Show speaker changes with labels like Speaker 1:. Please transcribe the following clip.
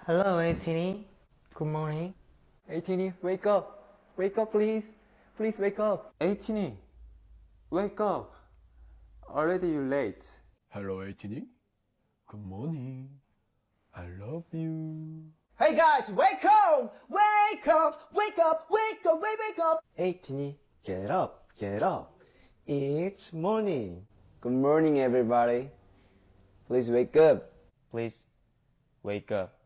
Speaker 1: Hello, ATINY. Good morning.
Speaker 2: ATINY, wake up! Wake up, please! Please wake up!
Speaker 3: ATINY, wake up! Already you late.
Speaker 4: Hello, ATINY. Good morning. I love you.
Speaker 5: Hey guys, wake up! Wake up! Wake up! Wake up! Wake up!
Speaker 6: ATINY, get up, get up. It's morning.
Speaker 2: Good morning, everybody. Please wake up.
Speaker 3: Please, wake up.